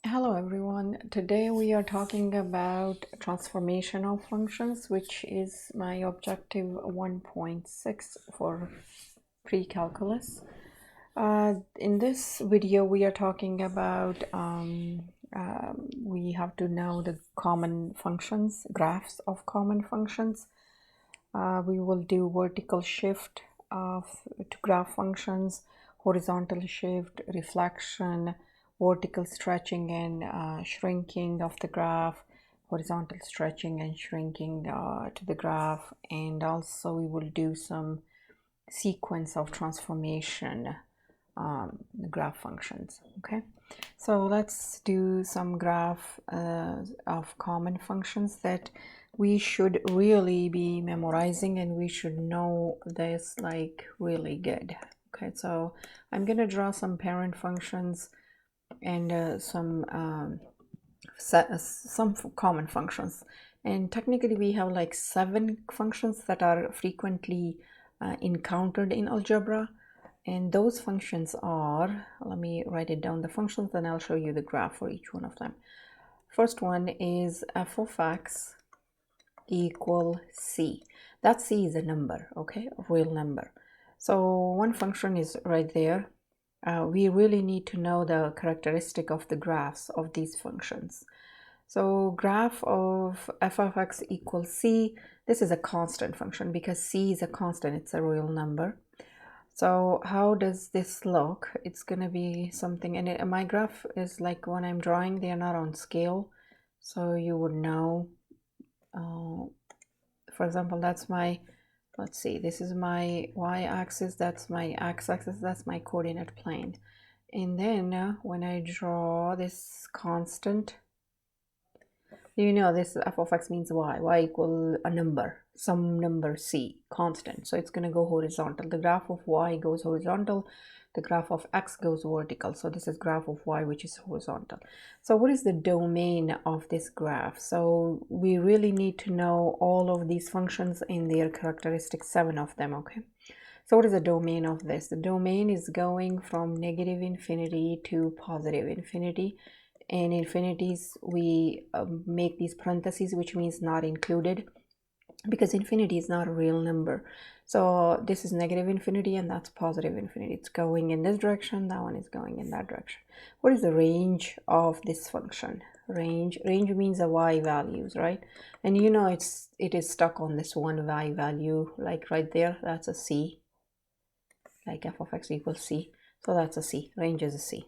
Hello everyone. Today we are talking about transformational functions, which is my objective 1.6 for pre-calculus. In this video we are talking about we have to know the common functions, graphs of common functions. We will do vertical shift to graph functions, horizontal shift, reflection, vertical stretching and shrinking of the graph, horizontal stretching and shrinking to the graph, and also we will do some sequence of transformation graph functions. Okay, so let's do some graph of common functions that we should really be memorizing, and we should know this like really good. Okay, so I'm gonna draw some parent functions and some common functions, and technically we have like 7 functions that are frequently encountered in algebra. And those functions are, let me write it down, the functions, then I'll show you the graph for each one of them. First one is f of x equal c. That c is a number, okay, a real number. So one function is right there. We really need to know the characteristic of the graphs of these functions. So graph of f of x equals c, this is a constant function because c is a constant, it's a real number. So how does this look? It's gonna be something, and my graph is like when I'm drawing, they are not on scale, so you would know. For example, that's my, let's see, this is my y-axis, that's my x-axis, that's my coordinate plane. And then when I draw this constant, you know this f of x means y equal a number, some number c, constant, so it's going to go horizontal. The graph of y goes horizontal, the graph of x goes vertical, so this is graph of y which is horizontal. So what is the domain of this graph? So we really need to know all of these functions and their characteristics, 7 of them. Okay, so what is the domain of this? The domain is going from negative infinity to positive infinity. And infinities, we make these parentheses, which means not included, because infinity is not a real number. So this is negative infinity and that's positive infinity. It's going in this direction, that one is going in that direction. What is the range of this function? Range means the y values, right? And you know it is stuck on this one y value, like right there, that's a c, like f of x equals c, so that's a c, range is a c.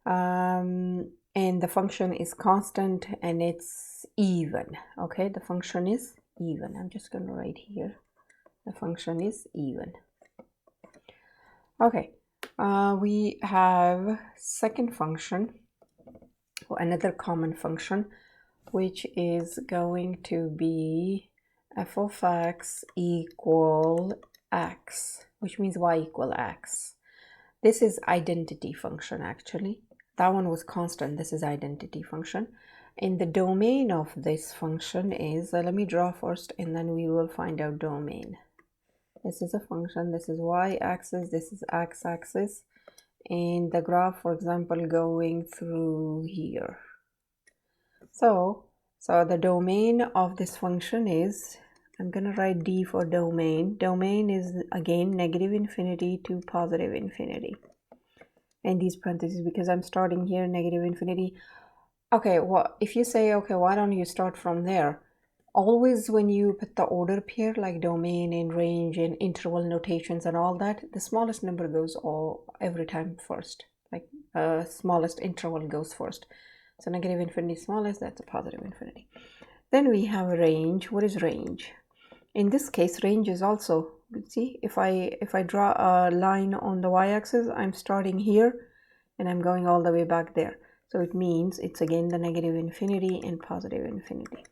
And the function is constant and it's even. Okay, the function is even. I'm just going to write here, the function is even. Okay, we have second function, or another common function, which is going to be f of x equal x, which means y equal x. This is identity function actually. That one was constant, this is identity function. And the domain of this function is, let me draw first and then we will find out domain. This is a function, this is y-axis, this is x-axis, and the graph, for example, going through here. So the domain of this function is, I'm going to write D for domain. Domain is again negative infinity to positive infinity. And these parentheses, because I'm starting here negative infinity. Okay, well, if you say, okay, why don't you start from there? Always when you put the order pair like domain and range and interval notations and all that, the smallest number goes every time first. Like smallest interval goes first. So negative infinity smallest, that's a positive infinity. Then we have range. What is range? In this case, range is also, see, if I draw a line on the y-axis, I'm starting here and I'm going all the way back there. So it means it's again the negative infinity and positive infinity.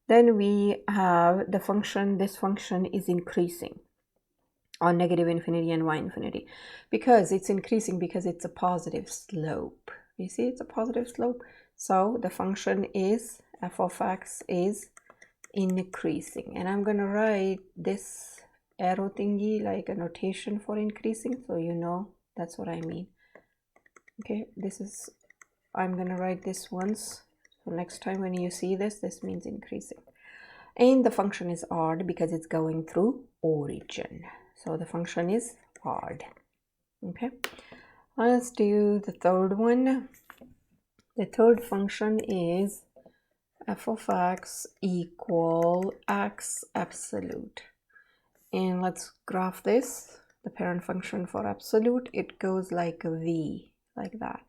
Then we have the function, this function is increasing on negative infinity and y infinity, because it's increasing because it's a positive slope. You see, it's a positive slope. So the function is f of x is increasing, and I'm gonna write this arrow thingy like a notation for increasing, so you know that's what I mean. Okay, this is I'm gonna write this once. So next time when you see this, this means increasing. And the function is odd because it's going through origin. So the function is odd. Okay, let's do the third one. The third function is f of x equal x absolute. And let's graph this. The parent function for absolute, it goes like a v, like that.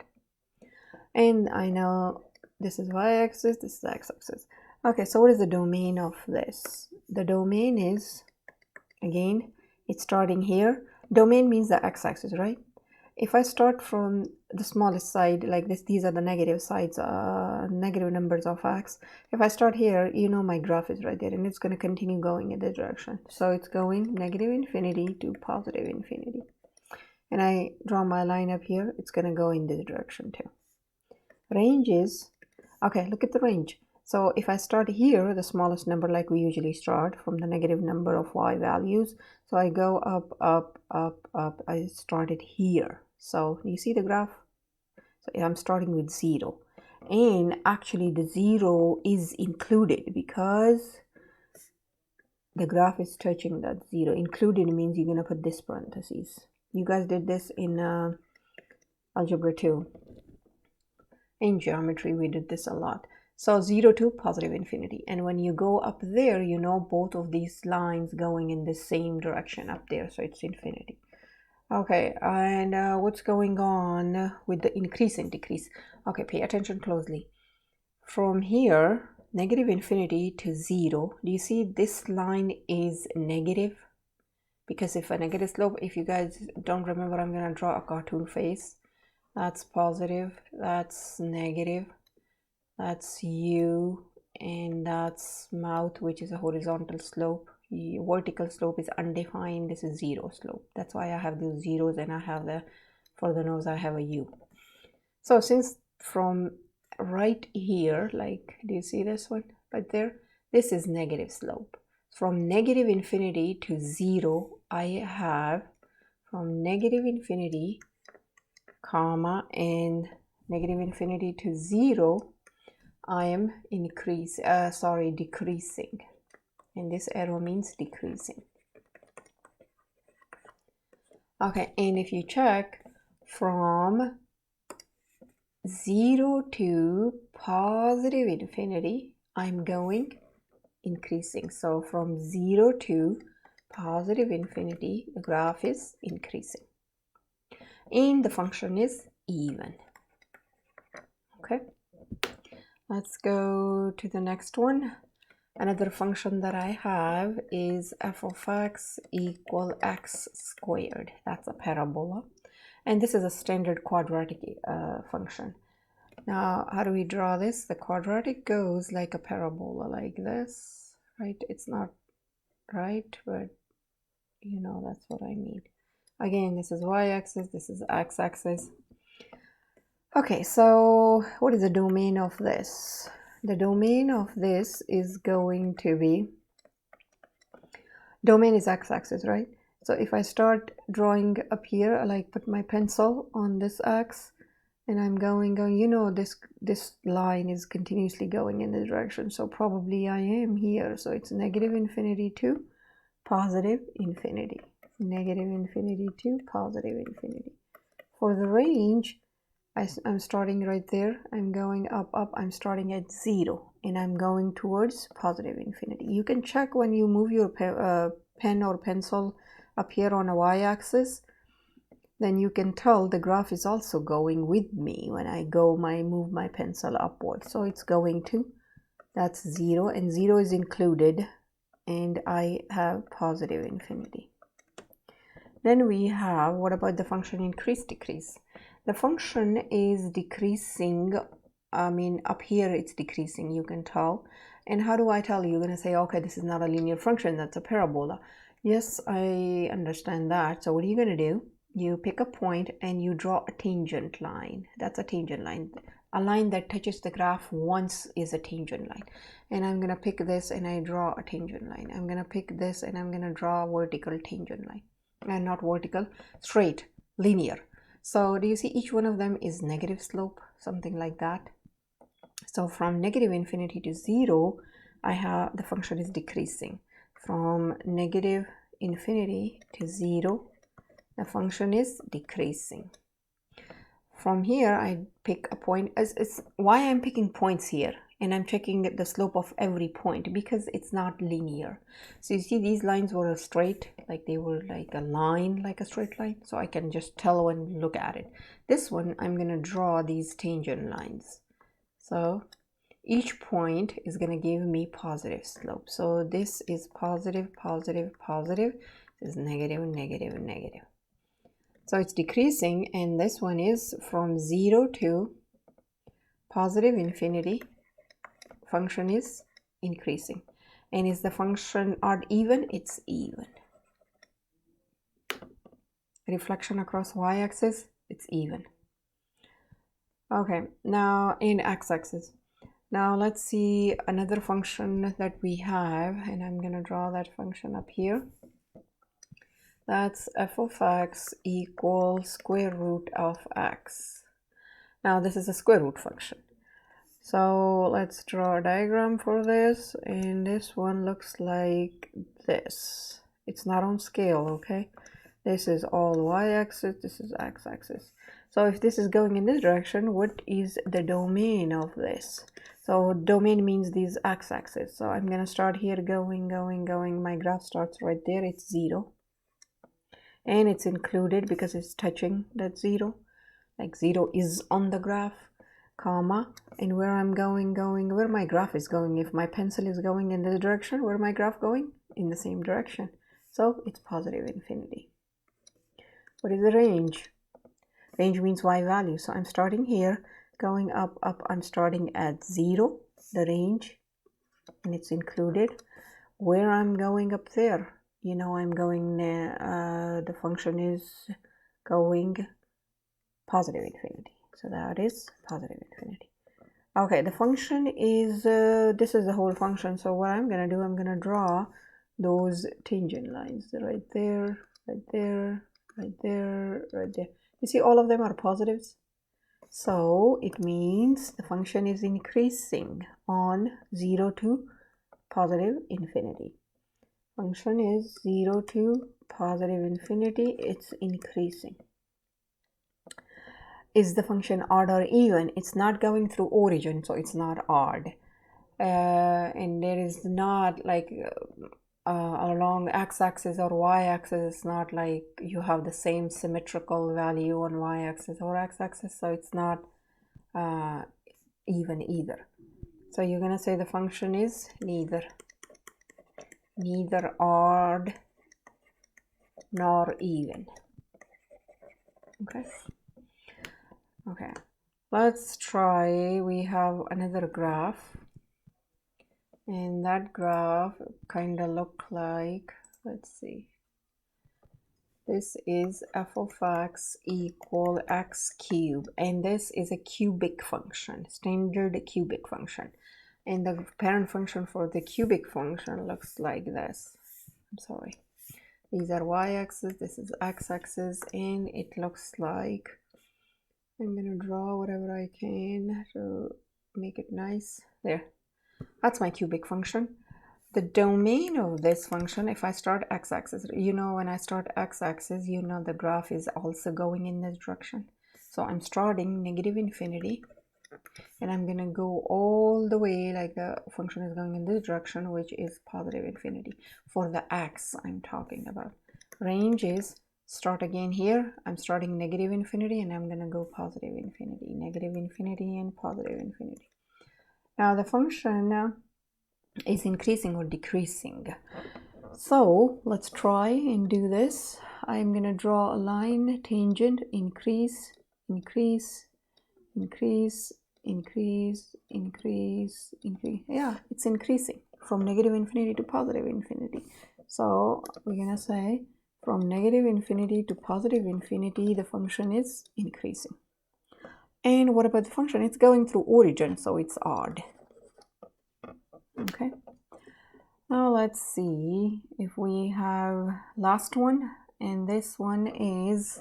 And I know this is y-axis, this is x-axis. Okay, so what is the domain of this? The domain is, again, it's starting here. Domain means the x-axis, right? If I start from the smallest side like this, these are the negative sides, negative numbers of x. If I start here, you know my graph is right there, and it's going to continue going in this direction. So it's going negative infinity to positive infinity. And I draw my line up here, it's going to go in this direction too. Range is, okay, look at the range. So if I start here, the smallest number like we usually start from the negative number of y values. So I go up, up, up, up. I started here. So you see the graph? So I'm starting with 0. And actually the 0 is included because the graph is touching that 0. Included means you're going to put this parentheses. You guys did this in Algebra 2. In geometry, we did this a lot. So 0 to positive infinity. And when you go up there, you know both of these lines going in the same direction up there. So it's infinity. Okay, and what's going on with the increase and decrease? Okay, pay attention closely. From here, negative infinity to 0, do you see this line is negative? Because if a negative slope, if you guys don't remember, I'm going to draw a cartoon face. That's positive, that's negative, that's u, and that's mouth, which is a horizontal slope. The vertical slope is undefined. This is 0 slope. That's why I have those zeros, and I have the, for the nose I have a u. So since from right here, like, do you see this one right there? This is negative slope. From negative infinity to 0, I have from negative infinity comma and negative infinity to 0, I am decreasing, and this arrow means decreasing. Okay, and if you check from 0 to positive infinity, I'm going increasing. So from 0 to positive infinity, the graph is increasing. And the function is even. Okay, let's go to the next one. Another function that I have is f of x equal x squared. That's a parabola. And this is a standard quadratic function. Now, how do we draw this? The quadratic goes like a parabola, like this, right? It's not right, but you know, that's what I mean. Again, this is y-axis, this is x-axis. Okay, so what is the domain of this? The domain of this is going to be, domain is x-axis, right? So if I start drawing up here, I like put my pencil on this x, and I'm going, you know, this line is continuously going in the direction. So probably I am here. So it's negative infinity to positive infinity. Negative infinity to positive infinity. For the range, I'm starting right there. I'm going up, up. I'm starting at 0, and I'm going towards positive infinity. You can check when you move your pen or pencil up here on a y-axis, then you can tell the graph is also going with me when I move my pencil upward. So it's going to, that's 0, and 0 is included, and I have positive infinity. Then we have, what about the function increase, decrease? The function is decreasing. I mean, up here it's decreasing, you can tell. And how do I tell you? You're going to say, okay, this is not a linear function, that's a parabola. Yes, I understand that. So what are you going to do? You pick a point and you draw a tangent line. That's a tangent line. A line that touches the graph once is a tangent line. And I'm going to pick this and I draw a tangent line. I'm going to pick this and I'm going to draw a vertical tangent line. And not vertical, straight, linear. So do you see each one of them is negative slope, something like that? So from negative infinity to 0, I have the function is decreasing. From negative infinity to 0, the function is decreasing. From here, I pick a point. It's why I'm picking points here, and I'm checking the slope of every point, because it's not linear. So you see these lines were straight, like they were like a line, like a straight line. So I can just tell when look at it. This one, I'm gonna draw these tangent lines. So each point is gonna give me positive slope. So this is positive, positive, positive. This is negative, negative, negative. So it's decreasing, and this one is from 0 to positive infinity. Function is increasing. And is the function odd even? It's even. Reflection across y-axis, it's even. Okay, now in x-axis. Now let's see another function that we have, and I'm going to draw that function up here. That's f of x equals square root of x. Now this is a square root function. So let's draw a diagram for this, and this one looks like this. It's not on scale, okay? This is all y-axis, this is x-axis. So if this is going in this direction, what is the domain of this? So domain means these x-axis. So I'm gonna start here going. My graph starts right there, it's 0. And it's included because it's touching that 0. Like 0 is on the graph, comma, and where I'm going, where my graph is going. If my pencil is going in this direction, where my graph going? In the same direction. So it's positive infinity. What is the range? Range means y value. So I'm starting here, going up, I'm starting at 0, the range, and it's included. Where I'm going up there, you know, I'm going, the function is going positive infinity. So that is positive infinity. Okay, the function is, this is the whole function. So what I'm going to do, I'm going to draw those tangent lines right there, right there, right there, right there. You see all of them are positives. So it means the function is increasing on 0 to positive infinity. Function is 0 to positive infinity, it's increasing. Is the function odd or even? It's not going through origin, so it's not odd. And there is not like along x-axis or y-axis, it's not like you have the same symmetrical value on y-axis or x-axis, so it's not even either. So you're gonna say the function is neither odd nor even. Okay, let's try. We have another graph, and that graph kind of look like, let's see, this is f of x equal x cubed, and this is a cubic function, standard cubic function, and the parent function for the cubic function looks like this. I'm sorry, these are y-axis, this is x-axis, and it looks like, I'm gonna draw whatever I can to make it nice. There, that's my cubic function. The domain of this function, if I start x-axis, you know, when I start x-axis, you know the graph is also going in this direction. So I'm starting negative infinity, and I'm gonna go all the way, like the function is going in this direction, which is positive infinity. For the x I'm talking about. Range is, start again here, I'm starting negative infinity, and I'm gonna go positive infinity, negative infinity, and positive infinity. Now the function is increasing or decreasing. So let's try and do this. I'm gonna draw a line, tangent, increase, increase, increase, increase, increase, increase. Yeah, it's increasing from negative infinity to positive infinity. So we're gonna say from negative infinity to positive infinity, the function is increasing. And what about the function? It's going through origin, so it's odd. Okay. Now let's see if we have last one, and this one is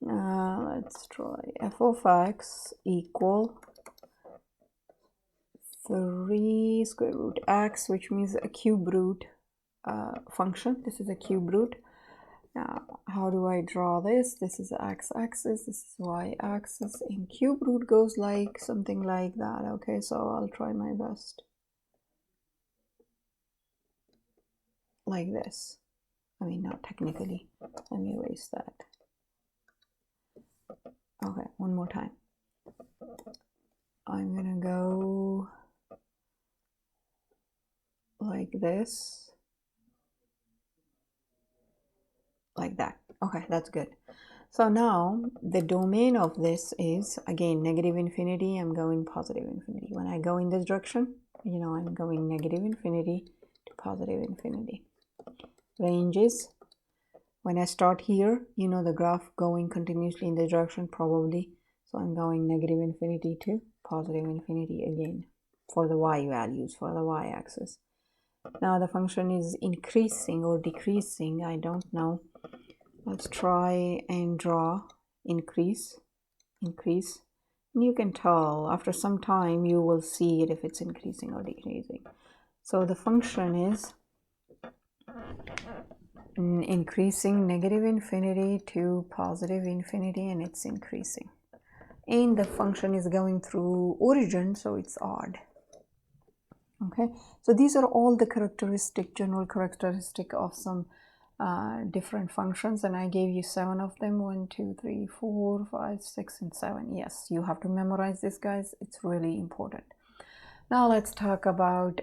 Let's try f of x equal 3 square root x, which means a cube root function. This is a cube root. Now, how do I draw this? This is x-axis, this is y-axis, and cube root goes like something like that. Okay, so I'll try my best. Like this. I mean, not technically. Let me erase that. Okay, one more time. I'm gonna go like this. Like that. Okay, that's good. So now the domain of this is again negative infinity. I'm going positive infinity. When I go in this direction, you know, I'm going negative infinity to positive infinity. Range is, when I start here, you know, the graph going continuously in the direction probably. So I'm going negative infinity to positive infinity again for the y values, for the y-axis. Now the function is increasing or decreasing, I don't know. Let's try and draw increase. And you can tell after some time you will see it if it's increasing or decreasing. So the function is increasing negative infinity to positive infinity, and it's increasing. And the function is going through origin, so it's odd. Okay, so these are all the general characteristic of some different functions, and I gave you 7 of them. 1, 2, 3, 4, 5, 6, and 7. Yes, you have to memorize this, guys. It's really important. Now let's talk about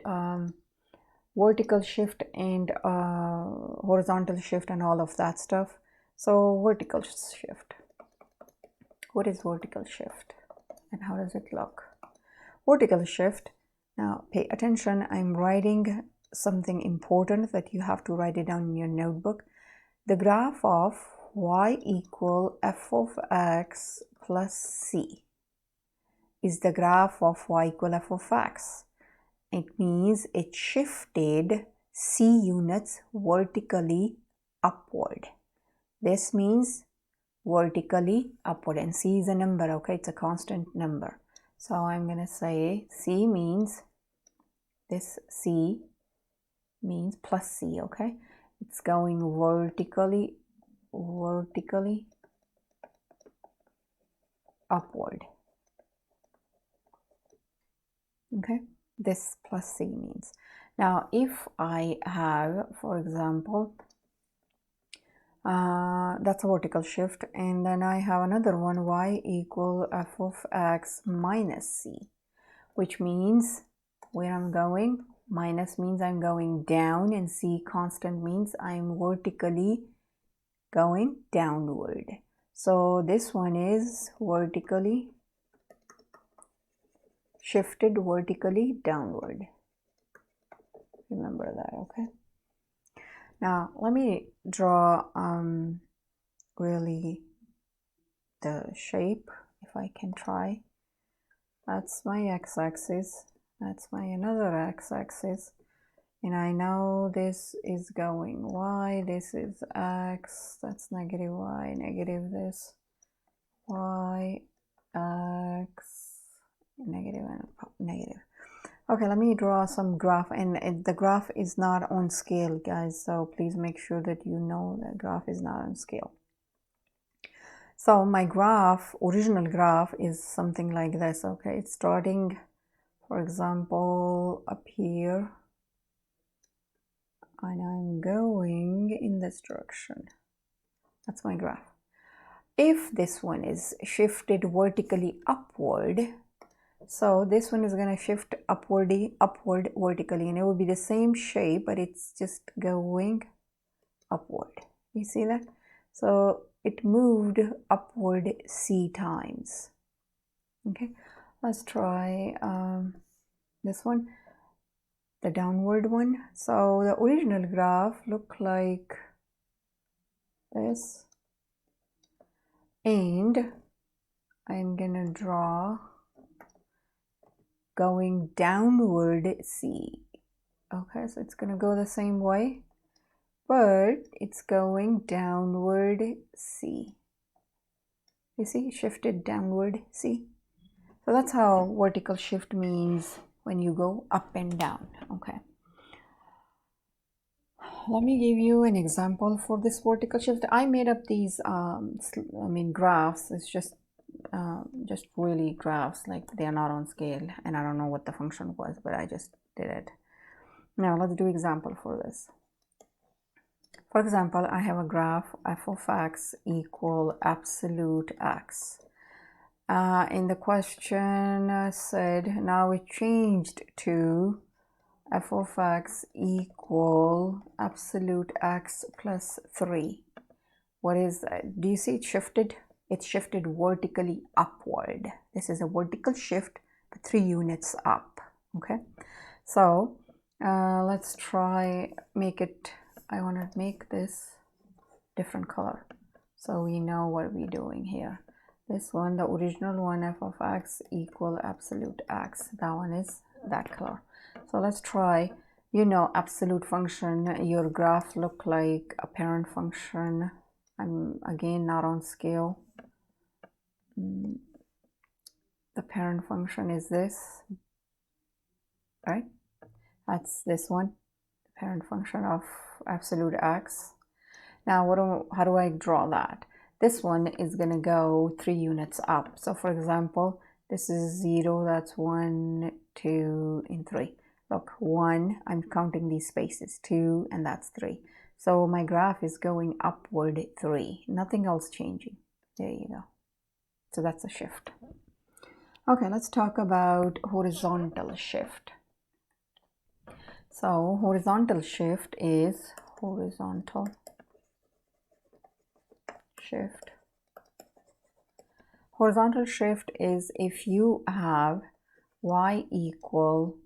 vertical shift and horizontal shift and all of that stuff. So vertical shift. What is vertical shift and how does it look? Vertical shift. Now pay attention. I'm writing something important that you have to write it down in your notebook. The graph of y equal f of x plus c is the graph of y equal f of x. It means it shifted c units vertically upward. This means vertically upward, and c is a number, okay? It's a constant number. So I'm going to say c means, this c means plus c, okay? It's going vertically upward. Okay, this plus c means. Now if I have, for example, that's a vertical shift, and then I have another one, y equal f of x minus c, which means where I'm going, minus means I'm going down, and c constant means I'm vertically going downward. So this one is vertically shifted vertically downward. Remember that, okay? Now let me draw really the shape, if I can try. That's my x-axis, that's my another x-axis, and I know this is going y, this is x, that's negative y, negative this, y, x, negative and negative. Okay, let me draw some graph, and the graph is not on scale, guys, so please make sure that you know that graph is not on scale. So my graph, original graph, is something like this, okay? It's starting, for example, up here, and I'm going in this direction. That's my graph. If this one is shifted vertically upward, so this one is going to shift upward vertically, and it will be the same shape, but it's just going upward. You see that? So it moved upward c times. Okay, let's try this one, the downward one. So the original graph looked like this, and I'm gonna draw going downward c. Okay, so it's gonna go the same way, but it's going downward c. You see, shifted downward, see? So that's how vertical shift means when you go up and down, okay? Let me give you an example for this vertical shift. I made up these, graphs. It's just really graphs, like they are not on scale, and I don't know what the function was, but I just did it. Now let's do example for this. For example, I have a graph f of x equal absolute x. In the question said, now it changed to f of x equal absolute x plus 3. What is that? Do you see it shifted? It shifted vertically upward. This is a vertical shift, but 3 units up, okay? So let's try make it, I want to make this different color so we know what we're doing here. This one, the original one, f of x equal absolute x, that one is that color. So let's try, you know, absolute function, your graph look like a parent function. I'm again not on scale. The parent function is this, right? That's this one, the parent function of absolute x. Now how do I draw that? This one is going to go 3 units up. So for example, this is 0, that's 1, 2, and 3. Look, 1, I'm counting these spaces, 2, and that's 3. So my graph is going upward 3, nothing else changing. There you go. So that's a shift. Okay, let's talk about horizontal shift. So horizontal shift is horizontal shift. Horizontal shift is if you have y equal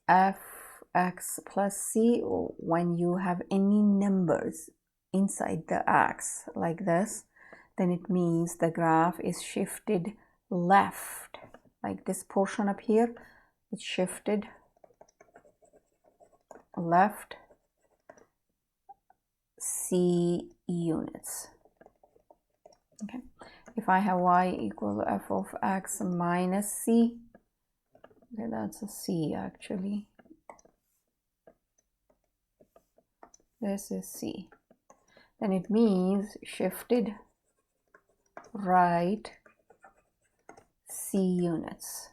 fx plus c, when you have any numbers inside the x like this, then it means the graph is shifted left. Like this portion up here, it's shifted left c units. Okay, if I have y equal f of x minus c, okay, that's a c actually. This is c. Then it means shifted right c units.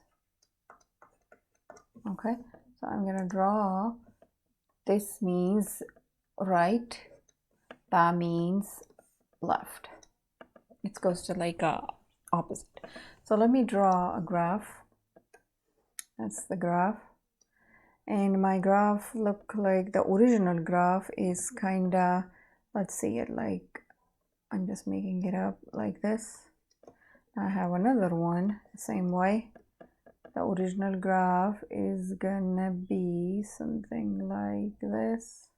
Okay, so I'm gonna draw, this means right, that means left. It goes to like a opposite. So let me draw a graph. That's the graph. And my graph look like the original graph is kinda, let's see it like, I'm just making it up like this. I have another one the same way. The original graph is gonna be something like this.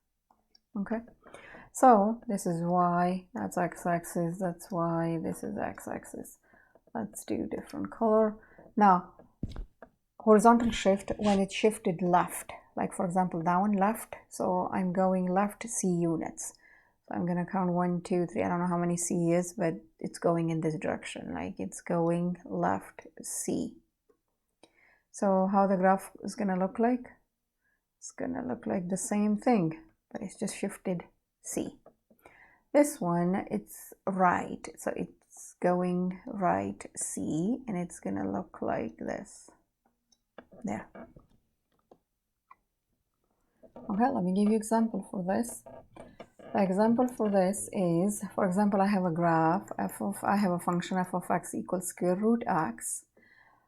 Okay, so this is y, that's x-axis, that's y, this is x-axis. Let's do different color. Now horizontal shift, when it's shifted left, like for example down left, so I'm going left c units. So I'm gonna count 1, 2, 3, I don't know how many c is, but it's going in this direction, like it's going left c. So how the graph is gonna look like? It's gonna look like the same thing, but it's just shifted c. This one, it's right, so it's going right c, and it's gonna look like this. There. Okay, let me give you example for this. The example for this is, for example, I have a graph I have a function f of x equals square root x,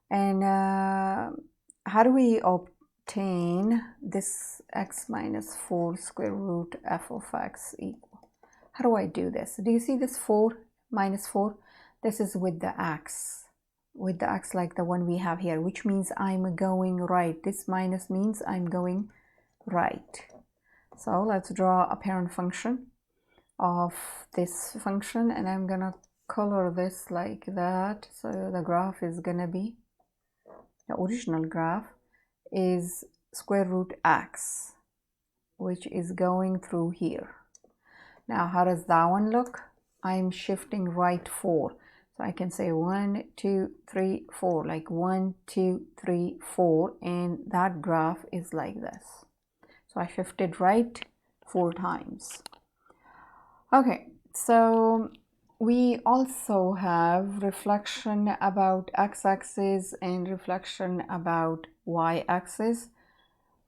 and how do we obtain this x minus 4 square root f of x equal? How do I do this? Do you see this 4 minus 4? This is with the x like the one we have here, which means I'm going right. This minus means I'm going right. So let's draw a parent function of this function, and I'm gonna color this like that. So the graph is gonna be, the original graph is square root x, which is going through here. Now how does that one look? I'm shifting right 4. So I can say 1, 2, 3, 4, like 1, 2, 3, 4, and that graph is like this. So I shifted right 4 times. Okay, so we also have reflection about x-axis and reflection about y-axis,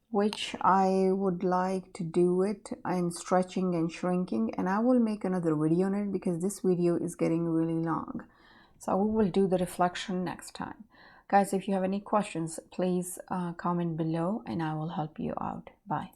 which I would like to do it in stretching and shrinking, and I will make another video on it because this video is getting really long. So we will do the reflection next time. Guys, if you have any questions, please comment below and I will help you out. Bye.